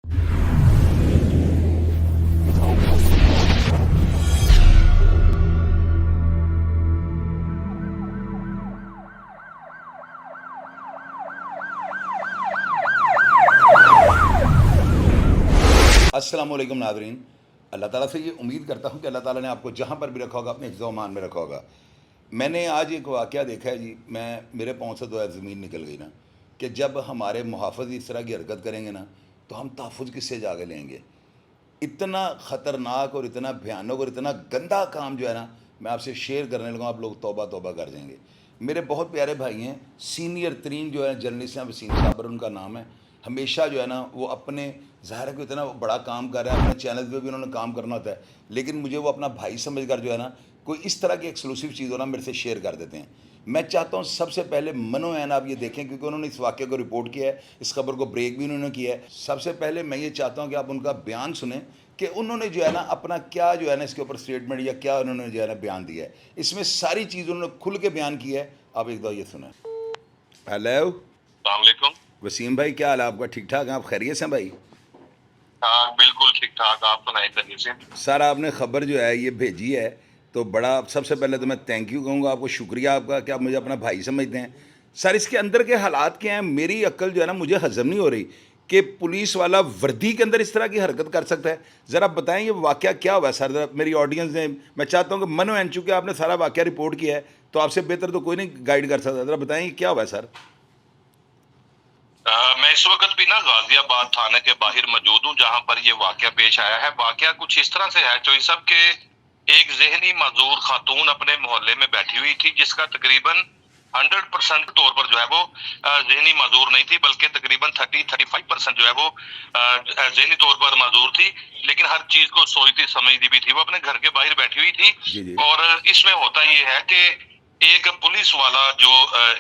अस्सलाम वालेकुम नाज़रीन। अल्लाह ताला से ये उम्मीद करता हूँ कि अल्लाह ताला ने आपको जहाँ पर भी रखा होगा अपने हिफ्ज़ व अमान में रखा होगा। मैंने आज एक वाक़या देखा है जी, मेरे पाँव से तो ज़मीन निकल गई ना, कि जब हमारे मुहाफ़िज़ इस तरह की हरकत करेंगे ना तो हम तहफ़्फ़ुज़ किससे जाके लेंगे। इतना ख़तरनाक और इतना भयानक और इतना गंदा काम जो है ना, मैं आपसे शेयर करने लगा, आप लोग तौबा तौबा कर जाएंगे। मेरे बहुत प्यारे भाई हैं, सीनियर तरीन जो है जर्नलिस्ट हैं, वसीम साबर उनका नाम है। हमेशा जो है ना वो अपने, ज़ाहिर है कि इतना बड़ा काम कर रहे हैं, अपने चैनल पे भी उन्होंने काम करना होता है, लेकिन मुझे वो अपना भाई समझ कर जो है ना कोई इस तरह की एक्सक्लूसिव चीज़ हो ना मेरे से शेयर कर देते हैं। मैं चाहता हूँ सबसे पहले मनो ऐन आप ये देखें, क्योंकि उन्होंने इस वाक़े को रिपोर्ट किया है, इस खबर को ब्रेक भी उन्होंने किया है। सबसे पहले मैं ये चाहता हूँ कि आप उनका बयान सुनें कि उन्होंने जो है ना अपना क्या जो है ना इसके ऊपर स्टेटमेंट या क्या उन्होंने जो है ना बयान दिया है। इसमें सारी चीज़ उन्होंने खुल के बयान किया है। आप एक दो ये सुनें। हेलो, अस्सलाम वालेकुम। वसीम भाई, क्या हाल है आपका? ठीक ठाक हैं आप? खैरियत से भाई? हाँ बिल्कुल ठीक ठाक, आप सुनाइए खैरियत से? सर, आपने ख़बर जो है ये भेजी है तो बड़ा, सबसे पहले तो मैं थैंक यू कहूँगा आपको, शुक्रिया आपका कि आप मुझे अपना भाई समझते हैं। सर, इसके अंदर के हालात क्या हैं? मेरी अक्ल जो है ना मुझे हज़म नहीं हो रही कि पुलिस वाला वर्दी के अंदर इस तरह की हरकत कर सकता है। ज़रा बताएं ये वाक़या क्या हुआ है सर? ज़रा मेरी ऑडियंस ने, मैं चाहता हूँ कि मनो एन, चूँकि आपने सारा वाक़या रिपोर्ट किया है तो आपसे बेहतर तो कोई नहीं गाइड कर सकता। ज़रा बताएं ये क्या हुआ है सर? मैं इस वक्त भी ना गाजियाबाद थाने के बाहर मौजूद हूँ जहाँ पर ये वाकया पेश आया है। वाकया कुछ इस तरह से है चोई साहब के एक ज़हनी माजूर खातून अपने मोहल्ले में बैठी हुई थी, जिसका तकरीबन 100% तौर पर जो है वो ज़हनी माजूर नहीं थी, बल्कि तकरीबन 30-35% जो है वो ज़हनी तौर पर माजूर थी, लेकिन हर चीज को सोचती समझती भी थी। वो अपने घर के बाहर बैठी हुई थी। जी जी। और इसमें होता ये है कि एक पुलिस वाला जो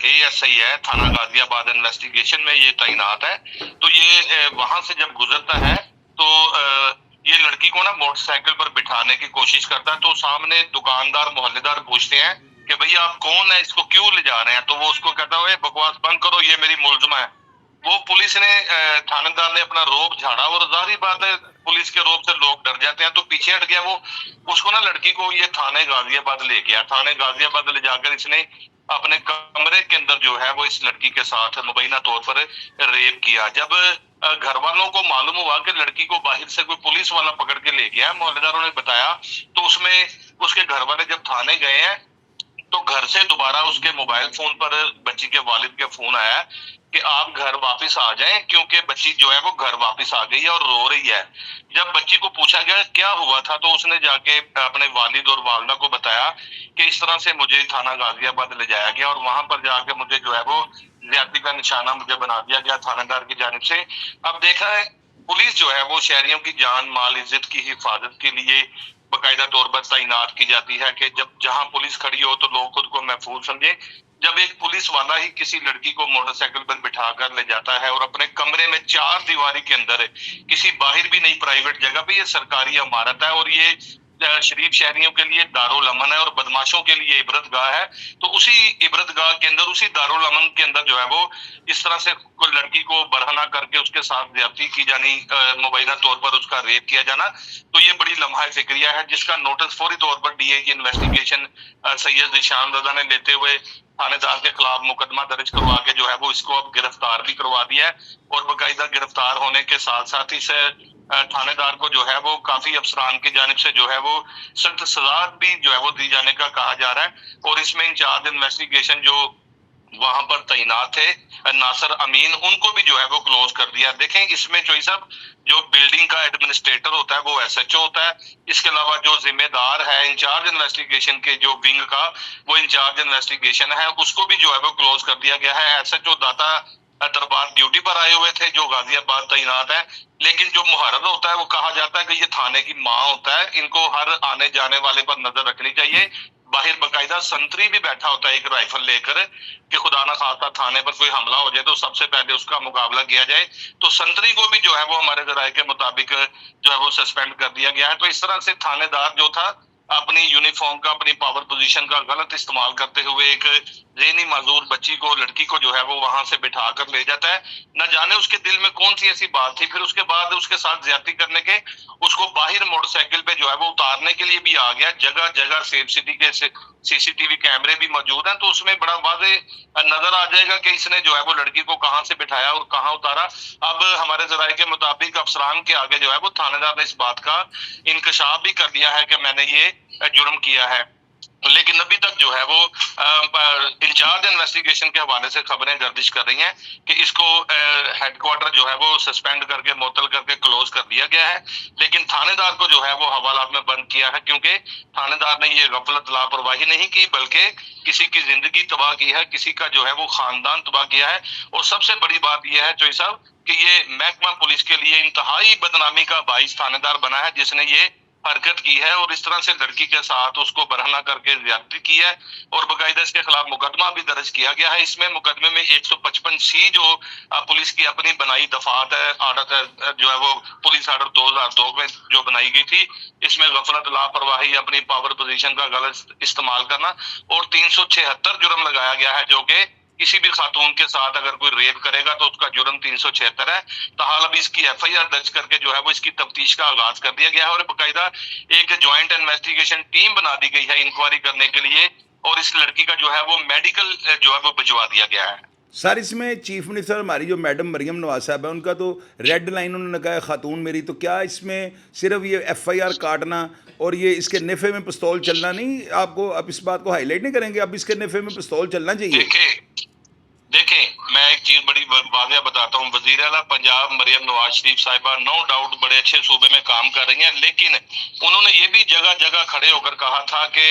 ASI है थाना गाजियाबाद इन्वेस्टिगेशन में ये तैनात है, तो ये वहां से जब गुजरता है तो ये लड़की को ना मोटरसाइकिल पर बिठाने की कोशिश करता है। तो सामने दुकानदार मोहल्लेदार पूछते हैं कि भैया आप कौन है, इसको क्यों ले जा रहे हैं? तो वो उसको कहता है बकवास बंद करो, ये मेरी मुलजमा है। वो पुलिस ने थानेदार ने अपना रोब झाड़ा, और जाहिर बात है पुलिस के रोब से लोग डर जाते हैं, तो पीछे हट गया। वो उसको ना लड़की को ये थाने गाजियाबाद ले गया। थाने गाजियाबाद ले जाकर इसने अपने कमरे के अंदर जो है वो इस लड़की के साथ मुबैना तौर पर रेप किया। जब घर वालों को मालूम हुआ कि लड़की को बाहर से कोई पुलिस वाला पकड़ के ले गया, मोहल्लेदारों ने बताया, तो उसमें उसके घर वाले जब थाने गए हैं तो घर से दोबारा उसके मोबाइल फोन पर बच्ची के वालिद के फोन आया कि आप घर वापस आ जाएं, क्योंकि बच्ची जो है वो घर वापस आ गई है और रो रही है। जब बच्ची को पूछा गया क्या हुआ था, तो उसने जाके अपने वालिद और वालदा को बताया कि इस तरह से मुझे थाना गाजियाबाद ले जाया गया और वहां पर जाके मुझे जो है वो ज्यादती का निशाना मुझे बना दिया गया थानेदार की जानिब से। अब देखा है पुलिस जो है वो शहरियों की जान माल इज्जत की हिफाजत के लिए बाकायदा तौर पर तैनात की जाती है कि जब जहां पुलिस खड़ी हो तो लोग खुद को महफूज समझे। जब एक पुलिस वाला ही किसी लड़की को मोटरसाइकिल पर बिठा कर ले जाता है और अपने कमरे में 4 दीवारी के अंदर किसी बाहर भी नहीं प्राइवेट जगह पे, ये सरकारी इमारत है और ये शरीफ शहरियों के लिए दारुल अमन है और बदमाशों के लिए इबरतगाह है, तो उसी इबरतगाह के अंदर, उसी दारुल अमन के अंदर जो है वो इस तरह से कोई लड़की को बरहना करके उसके साथ ज्यादती की जानी, मुबैना तौर पर उसका रेप किया जाना, तो ये बड़ी लम्हा फिक्रिया है जिसका नोटिस फौरी तौर पर DIG इन्वेस्टिगेशन सैयद निशान रजा ने लेते हुए थानेदार के खिलाफ मुकदमा दर्ज करवा के जो है वो इसको अब गिरफ्तार भी करवा दिया है। और बाकायदा गिरफ्तार होने के साथ साथ इस थानेदार को जो है वो काफी अफसरान की जानिब से जो है वो सख्त सजा भी जो है वो दी जाने का कहा जा रहा है। और इसमें इंचार्ज इन्वेस्टिगेशन जो वहां पर तैनात थे नासिर अमीन, उनको भी जो है वो क्लोज कर दिया। देखें इसमें चोई साहब जो बिल्डिंग का एडमिनिस्ट्रेटर होता है वो SHO होता है, इसके अलावा जो जिम्मेदार है इंचार्ज इन्वेस्टिगेशन के जो विंग का वो इंचार्ज इन्वेस्टिगेशन है, उसको भी जो है वो क्लोज कर दिया गया है। SHO दाता दरबार ड्यूटी पर आए हुए थे जो गाजियाबाद तैनात है, लेकिन जो मुहर्रर होता है वो कहा जाता है कि ये थाने की माँ होता है, इनको हर आने जाने वाले पर नजर रखनी चाहिए। बाहर बकायदा संतरी भी बैठा होता है एक राइफल लेकर कि खुदा ना खास्ता थाने पर कोई हमला हो जाए तो सबसे पहले उसका मुकाबला किया जाए। तो संतरी को भी जो है वो हमारे जराये के मुताबिक जो है वो सस्पेंड कर दिया गया है। तो इस तरह से थानेदार जो था अपनी यूनिफॉर्म का, अपनी पावर पोजीशन का गलत इस्तेमाल करते हुए एक ज़हनी माजूर बच्ची को, लड़की को जो है वो वहां से बिठा कर ले जाता है। न जाने उसके दिल में कौन सी ऐसी बात थी, फिर उसके बाद उसके साथ ज्यादती करने के उसको बाहर मोटरसाइकिल पे जो है वो उतारने के लिए भी आ गया। जगह जगह सेफ सिटी के सीसीटीवी कैमरे भी मौजूद हैं, तो उसमें बड़ा वाज़े नजर आ जाएगा कि इसने जो है वो लड़की को कहाँ से बिठाया और कहाँ उतारा। अब हमारे जराये के मुताबिक अफसरान के आगे जो है वो थानेदार ने इस बात का इंकशाफ भी कर दिया है कि मैंने ये जुर्म किया है, लेकिन अभी तक जो है वो इंचार्ज इन्वेस्टिगेशन के हवाले से खबरें गर्दिश कर रही हैं कि इसको हेडक्वार्टर जो है वो सस्पेंड करके, मुअत्तल करके क्लोज कर दिया गया है। लेकिन थानेदार को जो है वो हवालात में बंद किया है, क्योंकि थानेदार ने ये गफलत लापरवाही नहीं की बल्कि किसी की जिंदगी तबाह की है, किसी का जो है वो खानदान तबाह किया है। और सबसे बड़ी बात यह है चोई साहब कि ये महकमा पुलिस के लिए इंतहाई बदनामी का बाइस थानेदार बना है जिसने ये हरकत की है और इस तरह से लड़की के साथ उसको बरहना करके ज्यादती की है और बाकायदा इसके खिलाफ मुकदमा भी दर्ज किया गया है। इसमें मुकदमे में 155C जो पुलिस की अपनी बनाई दफात है, आर्डर जो है वो पुलिस आर्डर 2002 में जो बनाई गई थी, इसमें गफलत, लापरवाही, अपनी पावर पोजीशन का गलत इस्तेमाल करना और 376 जुर्म लगाया गया है, जो कि किसी भी खातून के साथ अगर कोई रेप करेगा तो उसका जुर्म 376 है। ताहाल अभी इसकी FIR दर्ज करके जो है वो इसकी तफ्तीश का आगाज कर दिया गया है और बाकायदा एक ज्वाइंट इन्वेस्टिगेशन टीम बना दी गई है इंक्वायरी करने के लिए और इस लड़की का जो है वो मेडिकल जो है वो भिजवा दिया गया है। सर इसमें चीफ मिनिस्टर हमारी जो मैडम मरियम नवाज साहब है उनका तो रेड लाइन उन्होंने कहा है खातून मेरी, तो क्या इसमें सिर्फ ये FIR काटना और ये इसके नेफे में पिस्तौल चलना नहीं, आपको अब इस बात को हाईलाइट नहीं करेंगे? अब इसके नेफे में पिस्तौल चलना चाहिए। देखें मैं एक चीज बड़ी वाज़ेह बताता हूँ, वज़ीर आला पंजाब मरियम नवाज शरीफ साहिबा नो डाउट बड़े अच्छे सूबे में काम कर रही हैं, लेकिन उन्होंने ये भी जगह जगह खड़े होकर कहा था कि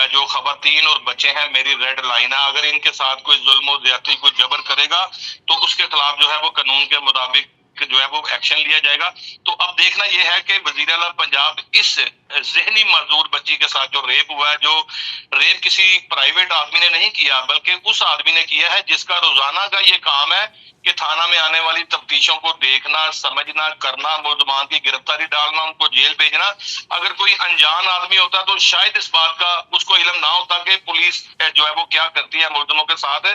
जो खवातीन और बच्चे हैं मेरी रेड लाइन है, अगर इनके साथ कोई जुल्म और ज्यादती, कोई जबर करेगा तो उसके खिलाफ जो है वो कानून के मुताबिक जो है वो एक्शन लिया जाएगा। तो अब देखना यह है कि वज़ीर आला पंजाब इस ज़हनी मजदूर बच्ची के साथ जो रेप हुआ है, जो रेप किसी प्राइवेट आदमी ने नहीं किया बल्कि उस आदमी ने किया है जिसका रोजाना का ये काम है कि थाना में आने वाली तफ्तीशों को देखना, समझना, करना, मुल्ज़मान की गिरफ्तारी डालना, उनको जेल भेजना। अगर कोई अनजान आदमी होता तो शायद इस बात का उसको इल्म ना होता कि पुलिस जो है वो क्या करती है मुल्ज़मों के साथ।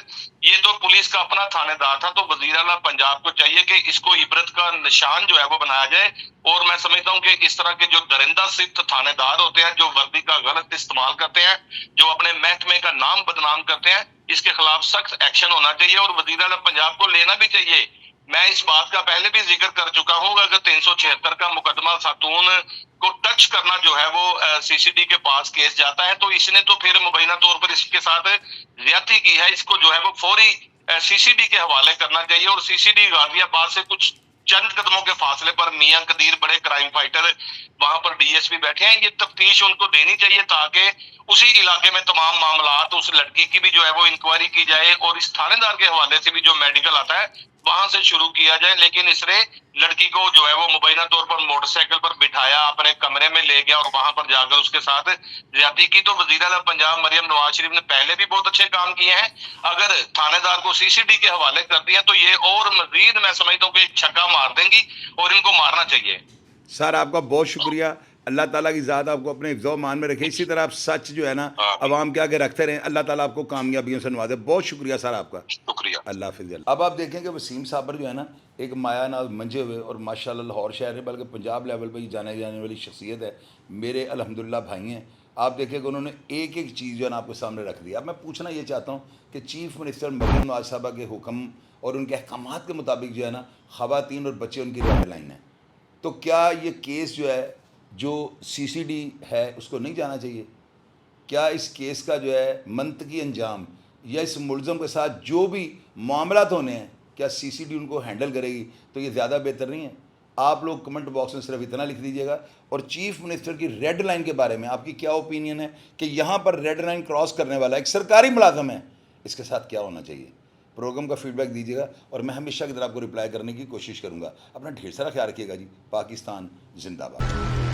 ये तो पुलिस का अपना थानेदार था, तो वज़ीर आला पंजाब को चाहिए कि इसको इबरत का निशान जो है वो बनाया जाए। और मैं समझता हूँ कि इस तरह के जो दरिंदा सिफ्त थानेदार होते हैं, जो वर्दी का गलत इस्तेमाल करते हैं, जो अपने महकमे का नाम बदनाम करते हैं, इसके खिलाफ सख्त एक्शन होना चाहिए और वज़ीर आला पंजाब को लेना भी चाहिए। मैं इस बात का पहले भी जिक्र कर चुका हूँ, अगर 376 का मुकदमा खातून को टच करना जो है वो CCD के पास केस जाता है, तो इसने तो फिर मुबैना तौर पर इसके साथ ज्यादती की है, इसको जो है वो फौरी CCD के हवाले करना चाहिए। और CCD गाजियाबाद से कुछ चंद कदमों के फासले पर मियां कदीर बड़े क्राइम फाइटर वहां पर DSP बैठे हैं, ये तफ्तीश उनको देनी चाहिए ताकि उसी इलाके में तमाम मामलात, उस लड़की की भी जो है वो इंक्वायरी की जाए और इस थानेदार के हवाले से भी जो मेडिकल आता है वहां से शुरू किया जाए। लेकिन इसने लड़की को जो है वो मुबैना तौर पर मोटरसाइकिल पर बिठाया, अपने कमरे में ले गया और वहां पर जाकर उसके साथ ज्यादती की। तो वज़ीर आला पंजाब मरियम नवाज शरीफ ने पहले भी बहुत अच्छे काम किए हैं, अगर थानेदार को CCD के हवाले कर दिया तो ये और मजीद मैं समझता हूँ कि छक्का मार देंगी और इनको मारना चाहिए। सर आपका बहुत शुक्रिया, अल्लाह ताला की ज़ात आपको अपने हिफ्ज़ मान में रखे, इसी तरह आप सच जो है ना अवाम के आगे रखते रहें, अल्लाह ताला आपको कामयाबियों से नवाजे। बहुत शुक्रिया सर आपका, शुक्रिया, अल्लाह हाफ़िज़। अब आप देखें कि वसीम साबर जो है ना एक माया नाज मंजे हुए और माशाल्लाह लाहौर शहर है बल्कि पंजाब लेवल पर जाने जाने वाली शख्सियत है, मेरे अल्हम्दुलिल्लाह भाई हैं। आप देखें कि उन्होंने एक एक चीज़ जो है ना आपके सामने रख दी। अब मैं पूछना ये चाहता हूँ कि चीफ मिनिस्टर मरियम नवाज साहबा के हुक्म और उनके अहकामात के मुताबिक जो है ना ख़वातीन और बच्चे उनकी रेड लाइन है, तो क्या ये केस जो है जो CCD है उसको नहीं जाना चाहिए? क्या इस केस का जो है मंतकी अंजाम या इस मुलज़म के साथ जो भी मामलात होने हैं क्या CCD उनको हैंडल करेगी? तो ये ज़्यादा बेहतर नहीं है? आप लोग कमेंट बॉक्स में सिर्फ इतना लिख दीजिएगा। और चीफ मिनिस्टर की रेड लाइन के बारे में आपकी क्या ओपिनियन है कि यहाँ पर रेड लाइन क्रॉस करने वाला एक सरकारी मुलाजम है, इसके साथ क्या होना चाहिए? प्रोग्राम का फीडबैक दीजिएगा और मैं हमेशा की तरह आपको रिप्लाई करने की कोशिश करूँगा। अपना ढेर सारा ख्याल रखिएगा जी। पाकिस्तान जिंदाबाद।